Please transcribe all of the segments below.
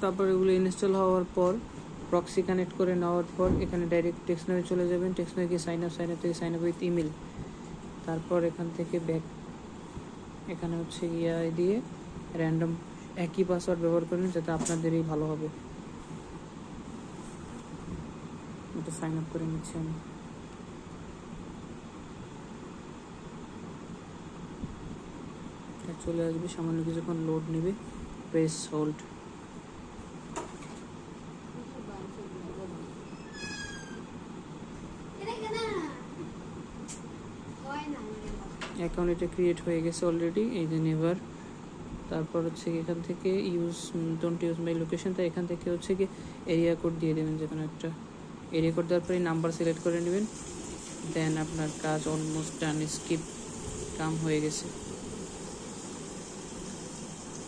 তারপর এগুলো ইনস্টল হওয়ার পর প্রক্সি কানেক্ট করে নেওয়ার পর এখানে ডাইরেক্ট টেক্সটনারে চলে যাবেন। টেক্সটনারে গিয়ে সাইন আপ থেকে সাইন আপ উইথ ইমেল। তারপর এখান থেকে ব্যাক এখানে হচ্ছে ইয়ে দিয়ে র্যান্ডম একই পাসওয়ার্ড ব্যবহার করবেন, যাতে আপনাদেরই ভালো হবে। এটা সাইন আপ করে নিচ্ছি আমি। চলে আসবে, সামান্য কিছুক্ষণ লোড নেবে, প্রেস হোল্ড। অ্যাকাউন্ট এটা ক্রিয়েট হয়ে গেছে অলরেডি, এই যে নেভার। তারপর হচ্ছে এখান থেকে ডোন্ট ইউজ মাই লোকেশন, তাই এখান থেকে হচ্ছে কি এরিয়া কোড দিয়ে দেবেন, যে কোনো একটা এরিয়া কোড দেওয়ার পরে নাম্বার সিলেক্ট করে নেবেন। দেন আপনার কাজ অলমোস্ট ডান, স্কিপ কাম হয়ে গেছে।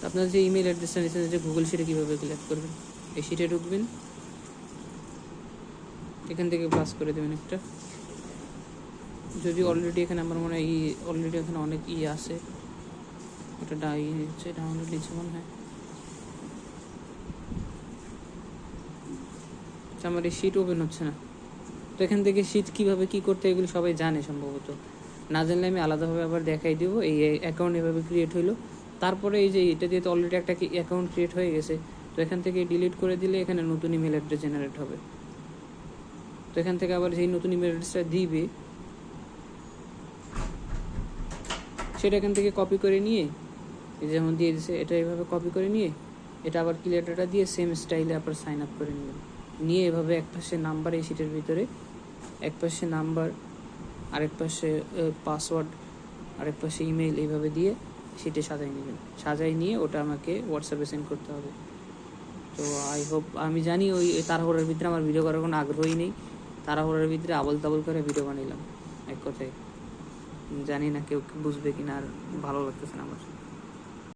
আপনার যে ইমেল অ্যাড্রেসটা নিচ্ছেন, যে গুগল শিটে কীভাবে সিলেক্ট করবেন, এই শিটে ঢুকবেন, এখান থেকে প্লাস করে দেবেন একটা। যদি অলরেডি এখানে আমার মনে হয় অলরেডি এখানে অনেক আছে, এটা ডাউনলোড নিচ্ছে মনে হয়। আমার এই শিট ওপেন হচ্ছে না, তো এখান থেকে শিট কীভাবে কী করতে এগুলো সবাই জানে সম্ভবত, না জানলে আমি আলাদাভাবে আবার দেখাই দেবো। এই অ্যাকাউন্ট এভাবে ক্রিয়েট হইলো। তারপরে এই যে এটা দিয়ে তো অলরেডি একটা অ্যাকাউন্ট ক্রিয়েট হয়ে গেছে, তো এখান থেকে ডিলিট করে দিলে এখানে নতুন ইমেল অ্যাড্রেস জেনারেট হবে। তো এখান থেকে আবার যেই নতুন ইমেল অ্যাড্রেসটা দিবে সেটা এখান থেকে কপি করে নিয়ে, যেমন দিয়ে দিচ্ছে এটা এইভাবে কপি করে নিয়ে এটা আবার ক্লিয়ার ডাটা দিয়ে সেম স্টাইলে আবার সাইন আপ করে নেবেন। নিয়ে এভাবে এক পাশে নাম্বার, এই শিটের ভিতরে এক পাশে নাম্বার, আরেক পাশে পাসওয়ার্ড, আরেক পাশে ইমেল, এইভাবে দিয়ে শিটে সাজাই নেবেন। সাজাই নিয়ে ওটা আমাকে হোয়াটসঅ্যাপে সেন্ড করতে হবে। তো আই হোপ, আমি জানি ওই তাড়াহুড়োর ভিতরে আমার ভিডিও করার কোনো আগ্রহই নেই, তাড়াহুড়োর ভিতরে আবল তাবল করে ভিডিও বানাইলাম এক কথায়। জানি না কেউ বুঝবে কিনা, আর ভালো লাগতেছে না আমার।